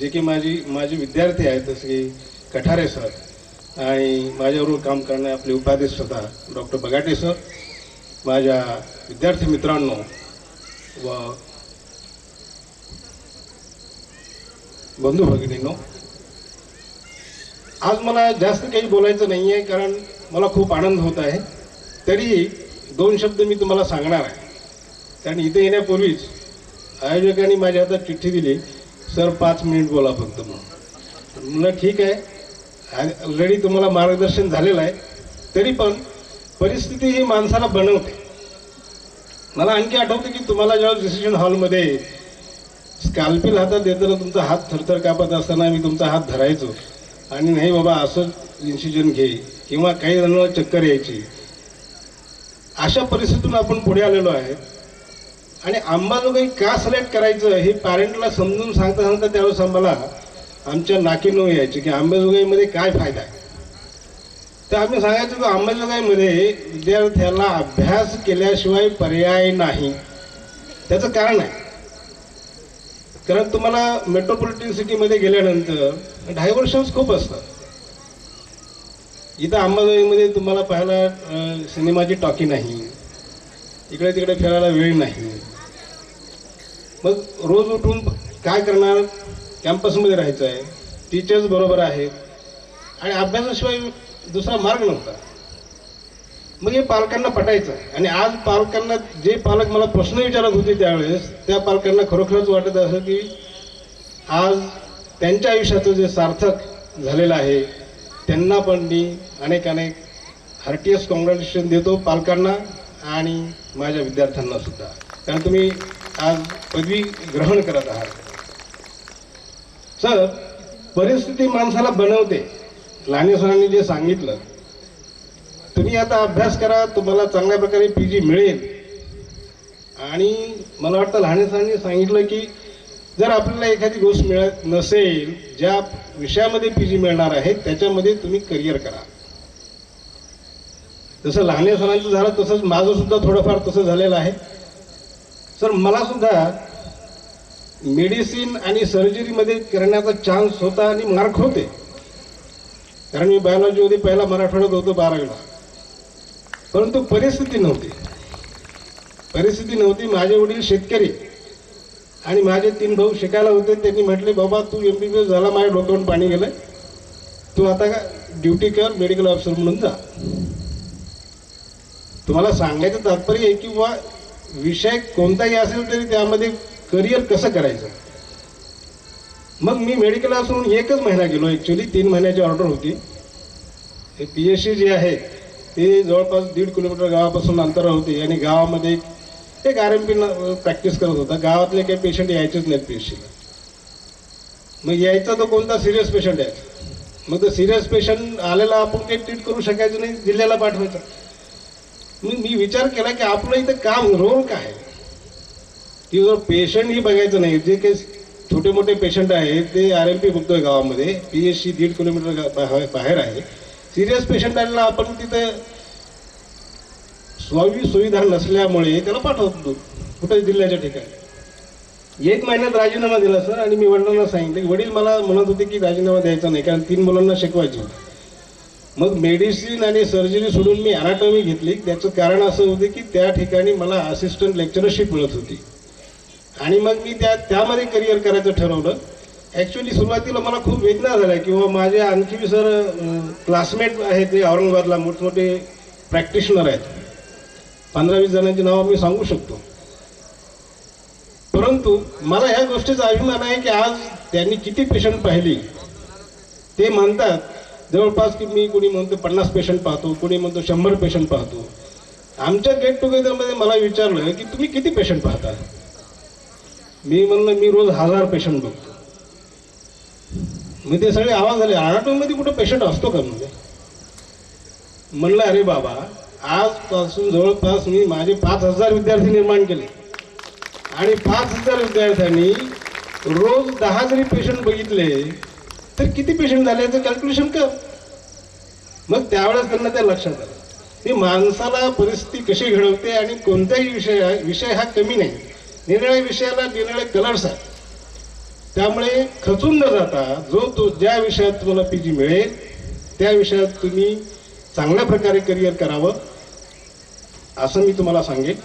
जे की माझे विद्यार्थी आहेत जसे की कठारे सर आणि माझ्याबरोबर काम करणारे आपले उपाध्यक्ष स्वतः डॉक्टर बगाटे सर, माझ्या विद्यार्थी मित्रांनो व बंधू भगिनींनो, आज मला जास्त काही बोलायचं नाही आहे कारण मला खूप आनंद होत आहे. तरी 2 शब्द मी तुम्हाला सांगणार आहे. कारण इथे येण्यापूर्वीच आयोजकांनी माझ्या हातात चिठ्ठी दिली, सर 5 मिनिट बोला फक्त म्हणून. म्हणलं ठीक आहे, ऑलरेडी तुम्हाला मार्गदर्शन झालेलं आहे. तरी पण परिस्थिती ही माणसाला बनवते. मला आणखी आठवतं की तुम्हाला जेव्हा डिसिजन हॉलमध्ये स्कॅल्पेल हातात देताना तुमचा हात थरथर कापत असताना मी तुमचा हात धरायचो आणि नाही बाबा असं इन्सिजन घे किंवा काही जणांना चक्कर यायची. अशा परिस्थितीतून आपण पुढे आलेलो आहे. आणि अंबाजोगाई का सिलेक्ट करायचं हे पॅरेंटला समजून सांगता सांगता त्यावेळेस आम्हाला आमच्या नाकी नऊ यायची की अंबाजोगाईमध्ये काय फायदा आहे. तर आम्ही सांगायचो की अंबाजोगाईमध्ये विद्यार्थ्याला अभ्यास केल्याशिवाय पर्याय नाही. त्याचं कारण आहे, कारण तुम्हाला मेट्रोपॉलिटन सिटीमध्ये गेल्यानंतर डायव्हर्शन्स खूप असतात. इथं अंबाजोगाईमध्ये तुम्हाला पाहायला सिनेमाची टॉकी नाही, इकडे तिकडे फिरायला वेळ नाही. मग रोज उठून काय करणार, कॅम्पसमध्ये राहायचं आहे, टीचर्स बरोबर आहेत आणि अभ्यासाशिवाय दुसरा मार्ग नव्हता. मग हे पालकांना पटायचं. आणि आज पालकांना, जे पालक मला प्रश्न विचारत होते त्यावेळेस, त्या पालकांना खरोखरच वाटत असं की आज त्यांच्या आयुष्याचं जे सार्थक झालेलं आहे त्यांना पण मी अनेक हार्टियस्ट कॉंग्रॅच्युलेशन देतो पालकांना आणि माझ्या विद्यार्थ्यांना सुद्धा. कारण तुम्ही आज पदवी ग्रहण करत आहात. सर, परिस्थिती माणसाला बनवते. लाने सरांनी जे सांगितलं, तुम्ही आता अभ्यास करा, तुम्हाला चांगल्या प्रकारे PG मिळेल. आणि मला वाटतं लाने सरांनी सांगितलं की जर आपल्याला एखादी गोष्ट मिळत नसेल, ज्या विषयामध्ये PG मिळणार आहे त्याच्यामध्ये तुम्ही करिअर करा. जसं लहाने सरांचं झालं तसंच माझं सुद्धा थोडंफार तसं झालेलं आहे. सर, मला सुद्धा मेडिसिन आणि सर्जरीमध्ये करण्याचा चान्स होता आणि मार्क होते. कारण मी बायोलॉजीमध्ये पहिला मराठवाड्यात होतो 12वीला. परंतु परिस्थिती नव्हती. माझे वडील शेतकरी आणि माझे 3 भाऊ शिकायला होते. त्यांनी म्हटले, बाबा तू MBBS झाला, माझ्या डोक्यावरून पाणी गेलं, तू आता का ड्युटी कर, मेडिकल ऑफिसर म्हणून जा. तुम्हाला सांगायचं तात्पर्य आहे की बा विषय कोणताही असेल तरी त्यामध्ये करिअर कसं करायचं. मग मी मेडिकल ऑफिसर म्हणून 1च महिना गेलो. ॲक्च्युली 3 महिन्याची ऑर्डर होती. PSC जे आहे ते जवळपास 1.5 किलोमीटर गावापासून अंतर होते आणि गावामध्ये एक RMP प्रॅक्टिस करत होता. गावातले काही पेशंट यायचेच नाहीत PSCला. मग यायचा तो कोणता सिरियस पेशंट यायचा. मग तो सिरियस पेशंट आलेला आपण काही ट्रीट करू शकायचं नाही, जिल्ह्याला पाठवायचं. मग मी विचार केला की आपलं इथं काम रोल काय आहे की जर पेशंट ही बघायचं नाही, जे काही छोटे मोठे पेशंट आहेत ते RMP बघतोय गावामध्ये, PSC 1.5 किलोमीटर बाहेर आहे. सिरियस पेशंट आलेला आपण तिथं सुविधा नसल्यामुळे त्याला पाठवतो कुठे जिल्ह्याच्या ठिकाणी. 1 महिन्यात राजीनामा दिला सर. आणि मी वडिलांना सांगितलं की वडील मला म्हणत होते की राजीनामा द्यायचा नाही, कारण 3 मुलांना शिकवायची होती. मग मेडिसिन आणि सर्जरी सोडून मी अनाटॉमी घेतली. त्याचं कारण असं होतं की त्या ठिकाणी मला असिस्टंट लेक्चरशिप मिळत होती आणि मग मी त्यामध्ये करिअर करायचं ठरवलं. ॲक्च्युली सुरुवातीला मला खूप वेदना झाल्या किंवा माझे आणखी सर क्लासमेट आहेत ते औरंगाबादला मोठमोठे प्रॅक्टिशनर आहेत. 15-20 जणांची नावं मी सांगू शकतो. परंतु मला ह्या गोष्टीचा अभिमान आहे की आज त्यांनी किती पेशंट पाहिली. ते म्हणतात जवळपास की मी कोणी म्हणतो 50 पेशंट पाहतो, कोणी म्हणतो 100 पेशंट पाहतो. आमच्या गेट टुगेदरमध्ये मला विचारलं की तुम्ही किती पेशंट पाहता. मी म्हणलं मी रोज 1000 पेशंट बघतो. मग ते सगळे आवाज आले, अनाटॉमीमध्ये कुठं पेशंट असतो का म्हणजे. म्हणलं अरे बाबा, आजपासून जवळपास मी माझे 5000 विद्यार्थी निर्माण केले आणि 5000 विद्यार्थ्यांनी रोज 10 जरी पेशंट बघितले तर किती पेशंट झाले याचं कॅल्क्युलेशन कर. मग त्यावेळेस त्यांना त्या लक्षात आलं की माणसाला परिस्थिती कशी घडवते आणि कोणताही विषय हा कमी नाही. निरनिराळ्या विषयाला निरनिराळे कलर्स आहेत. त्यामुळे खचून न जाता तो ज्या विषयात तुम्हाला PG मिळेल त्या विषयात तुम्ही चांगल्या प्रकारे करिअर करावं असं मी तुम्हाला सांगेन.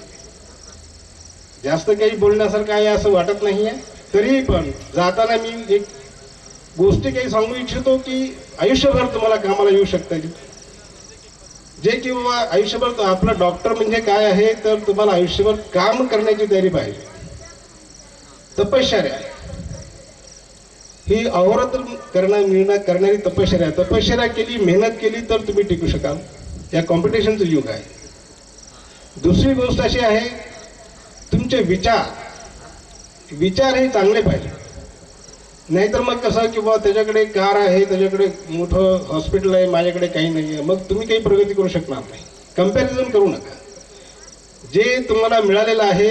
जास्त काही बोलण्यासारखं आहे असं वाटत नाही आहे. तरीही पण जाताना मी एक गोष्टी काही सांगू इच्छितो की आयुष्यभर तुम्हाला कामाला येऊ शकता. जे किंवा आयुष्यभर तो आपला डॉक्टर म्हणजे काय आहे तर तुम्हाला आयुष्यभर काम करण्याची तयारी पाहिजे. तपश्चर्या ही अहोरात्र करणारी तपश्चर्या. तपश्चर्या केली, मेहनत केली तर तुम्ही टिकू शकाल. या कॉम्पिटिशनचं युग आहे. दुसरी गोष्ट अशी आहे, तुमचे विचार हे चांगले पाहिजे. नाहीतर मग कसं की बाबा त्याच्याकडे कार आहे, त्याच्याकडे मोठं हॉस्पिटल आहे, माझ्याकडे काही नाही आहे, मग तुम्ही काही प्रगती करू शकणार नाही. कंपॅरिझन करू नका. जे तुम्हाला मिळालेलं आहे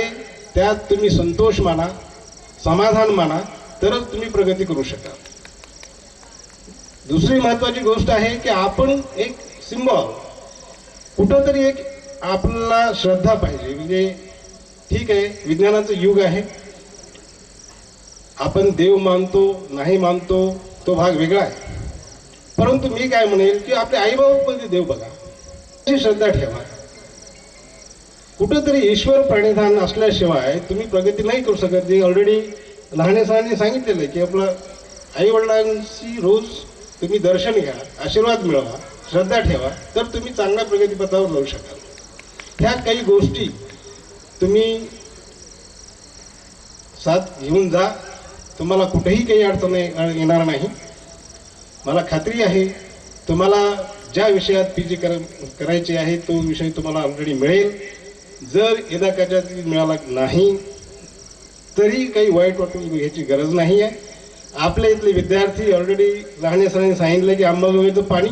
त्यात तुम्ही संतोष माना, समाधान माना, तरच तुम्ही प्रगती करू शकाल. दुसरी महत्त्वाची गोष्ट आहे की आपण एक सिम्बॉल, कुठंतरी एक आपल्याला श्रद्धा पाहिजे. म्हणजे ठीक आहे, विज्ञानाचं युग आहे, आपण देव मानतो नाही मानतो तो भाग वेगळा आहे. परंतु मी काय म्हणेल की आपल्या आईबाबांमध्ये देव बघा, अशी श्रद्धा ठेवा. कुठंतरी ईश्वर प्रणिधान असल्याशिवाय तुम्ही प्रगती नाही करू शकत. जे ऑलरेडी लहानसहानी सांगितलेलं आहे की आपलं आईवडिलांची रोज तुम्ही दर्शन घ्या, आशीर्वाद मिळवा, श्रद्धा ठेवा, तर तुम्ही चांगल्या प्रगतीपथावर जाऊ शकाल. ह्या काही गोष्टी तुम्ही साथ घेऊन जा, तुम्हाला कुठेही काही अडचण येणार नाही. मला खात्री आहे तुम्हाला ज्या विषयात PG करायचे आहे तो विषय तुम्हाला ऑलरेडी मिळेल. जर यदा कदाचित मिळाला नाही तरी काही वाईट वाटून घ्यायची गरज नाही आहे. आपल्या इथले विद्यार्थी ऑलरेडी लहानसहानी सांगितलं की अंबाजोगाईचं पाणी.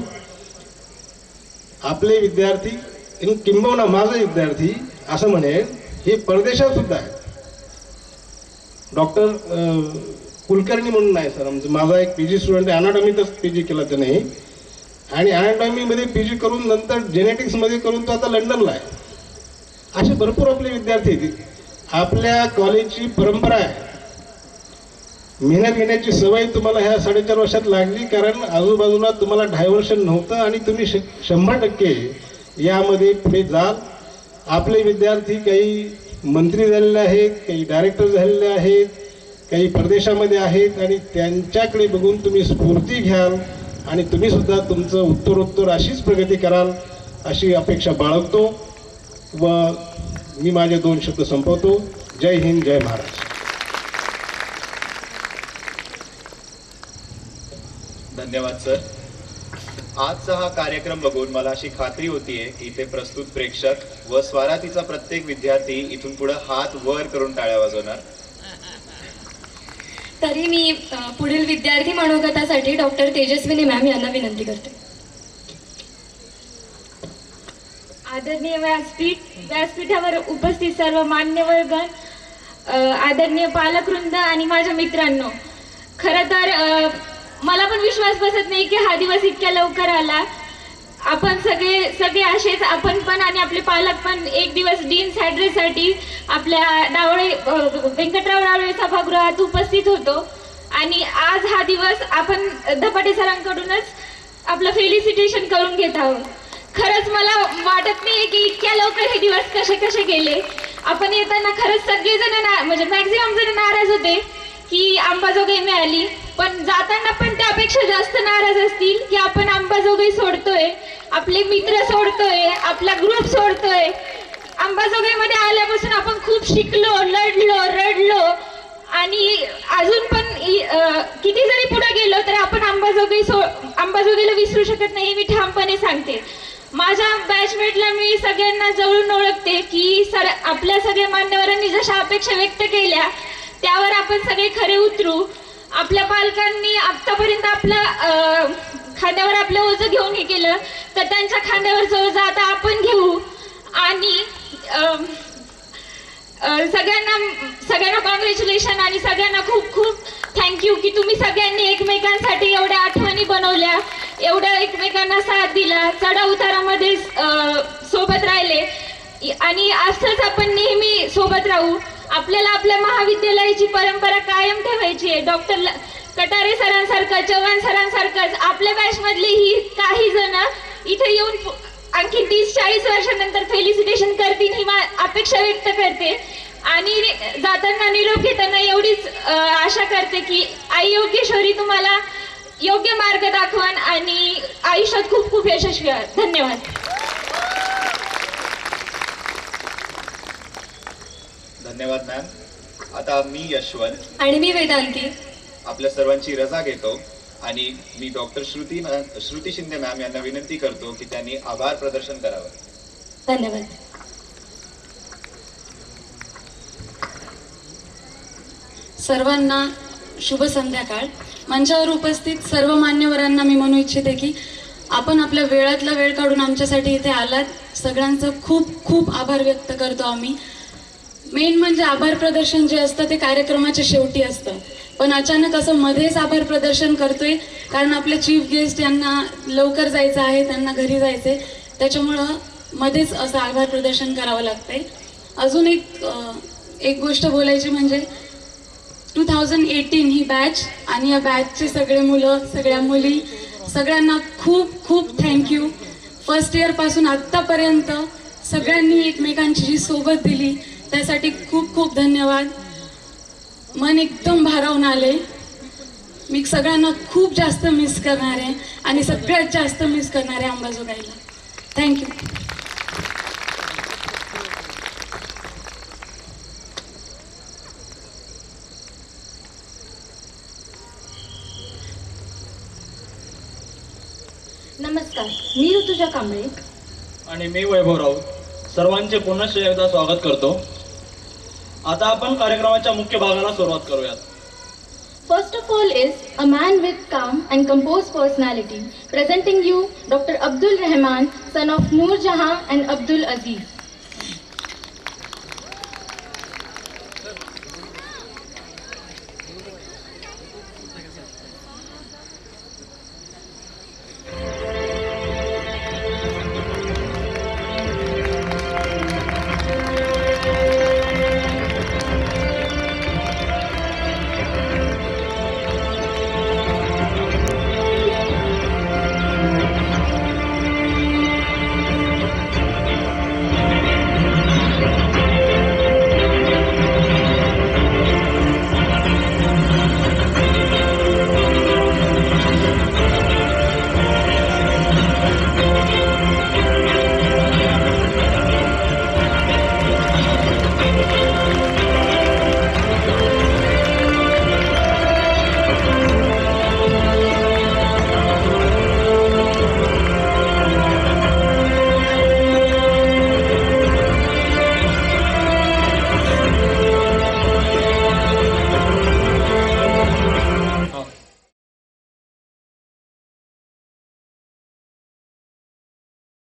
आपले विद्यार्थी किंबहुना माझा विद्यार्थी असं म्हणेल हे परदेशात सुद्धा आहे. डॉक्टर कुलकर्णी म्हणून आहे सर, माझा एक PG स्टुडंट आहे. अनाटॉमीतच PG केला त्याने आणि अनाटॉमीमध्ये PG करून नंतर जेनेटिक्समध्ये करून तो आता लंडनला आहे. असे भरपूर आपले विद्यार्थी आहेत. आपल्या कॉलेजची परंपरा आहे, मेहनत घेण्याची सवय तुम्हाला ह्या 4.5 वर्षात लागली, कारण आजूबाजूला तुम्हाला डायव्हर्शन नव्हतं आणि तुम्ही 100% यामध्ये पुढे जाल. आपले विद्यार्थी काही मंत्री झालेले आहेत, काही डायरेक्टर झालेले आहेत, काही परदेशामध्ये आहेत आणि त्यांच्याकडे बघून तुम्ही स्फूर्ती घ्याल आणि तुम्ही सुद्धा तुमचं उत्तरोत्तर अशीच प्रगती कराल अशी अपेक्षा बाळगतो व मी माझे 2 शब्द संपवतो. जय हिंद, जय महाराष्ट्र. धन्यवाद सर. आजचा हा कार्यक्रम बघून मला अशी खात्री होतीये की इथे प्रस्तुत प्रेक्षक व स्वारातीचा प्रत्येक विद्यार्थी इथून पुढे हात वर करून टाळ्या वाजवणार. तरी मी पुढील विद्यार्थी मनोगतासाठी डॉक्टर तेजस्विनी मॅम यांना विनंती करते. आदरणीय व्यासपीठावर उपस्थित सर्व मान्यवरगण, आदरणीय पालकवृंद आणि माझ्या मित्रांनो, खरं तर मला पण विश्वास बसत नाही की हा दिवस इतक्या लवकर आला. आपण सगळे असेच आपण पण आणि आपले पालक पण एक दिवस डीन्स ॲड्रेससाठी आपल्या व्यंकटराव डावळे सभागृहात उपस्थित होतो आणि आज हा दिवस आपण धपाटे सरांकडूनच आपलं फेलिसिटेशन करून घेत आहोत. खरंच मला वाटत नाही की इतक्या लवकर हे दिवस कसे कसे गेले. आपण येताना खरंच सगळेजण म्हणजे मॅक्झिमम जण नाराज होते की अंबाजोगाई मिळाली, पण जाताना पण त्यापेक्षा जास्त नाराज असतील की आपण अंबाजोगाई सोडतोय, आपले मित्र सोडतोय, आपला ग्रुप सोडतोय. अंबाजोगाईमध्ये आल्यापासून आपण खूप शिकलो, लढलो, रडलो आणि अजून पण किती जरी पुढे गेलो तर आपण अंबाजोगाईला विसरू शकत नाही, मी ठामपणे सांगते. माझ्या बॅचमेटला मी सगळ्यांना जवळून ओळखते की आपल्या सगळ्या मान्यवरांनी जशा अपेक्षा व्यक्त केल्या त्यावर आपण सगळे खरे उतरू. आपल्या पालकांनी आतापर्यंत आपल्या खांद्यावर आपलं ओझं घेऊन हे केलं तर त्यांच्या खांद्यावरचं ओझं आता आपण घेऊ. आणि सगळ्यांना कॉंग्रॅच्युलेशन आणि सगळ्यांना खूप खूप थँक्यू की तुम्ही सगळ्यांनी एकमेकांसाठी एवढ्या आठवणी बनवल्या, एवढ्या एकमेकांना साथ दिला, चढा उतारामध्ये सोबत राहिले आणि असंच आपण नेहमी सोबत राहू. आपल्याला आपल्या महाविद्यालयाची परंपरा कायम ठेवायची आहे. डॉक्टर कटारे सरांसारखं, चव्हाण सरांसारखंच आपल्या बॅचमधले ही काही जण इथे येऊन आणखी 30-40 वर्षानंतर फेलिसिटेशन करतील ही अपेक्षा व्यक्त करते. आणि जाताना निरोप घेताना एवढीच आशा करते की आई योगेश्वरी तुम्हाला योग्य मार्ग दाखवान आणि आयुष्यात खूप खूप यशस्वी व्हा. धन्यवाद. धन्यवाद मॅम. आता मी यशवंत आणि मी वेदांती आपल्या सर्वांची रजा घेतो आणि मी डॉक्टर श्रुती शिंदे मॅम यांना विनंती करतो की त्यांनी आभार प्रदर्शन करावं. धन्यवाद. सर्वांना शुभ संध्याकाळ. मंचावर उपस्थित सर्व मान्यवरांना मी म्हणू इच्छिते की आपण आपल्या वेळातला वेळ काढून आमच्यासाठी इथे आलात. सगळ्यांचं खूप खूप आभार व्यक्त करतो आम्ही. मेन म्हणजे आभार प्रदर्शन जे असतं ते कार्यक्रमाच्या शेवटी असतं, पण अचानक असं मध्येच आभार प्रदर्शन करतोय कारण आपले चीफ गेस्ट यांना लवकर जायचं आहे, त्यांना घरी जायचे, त्याच्यामुळं मध्येच असं आभार प्रदर्शन करावं लागतंय. अजून एक गोष्ट बोलायची म्हणजे 2018 ही बॅच आणि या बॅचचे सगळे मुलं, सगळ्या मुली, सगळ्यांना खूप खूप थँक्यू. फर्स्ट इयरपासून आत्तापर्यंत सगळ्यांनी एकमेकांची जी सोबत दिली त्यासाठी खूप खूप धन्यवाद. मन एकदम भारावून आले. मी सगळ्यांना खूप जास्त मिस करणार आहे आणि सगळ्यात जास्त मिस करणार आहे अंबाजोगाईला. थँक्यू. नमस्कार, मी ऋतुजा कांबळे आणि मी वैभव राऊत. सर्वांचे पुन्हा एकदा स्वागत करतो. आता आपण कार्यक्रमाच्या मुख्य भागाला सुरुवात करूयात. First of all is a man with calm and composed personality, presenting you Dr. Abdul Rahman, son of Noor Jahan and Abdul Aziz.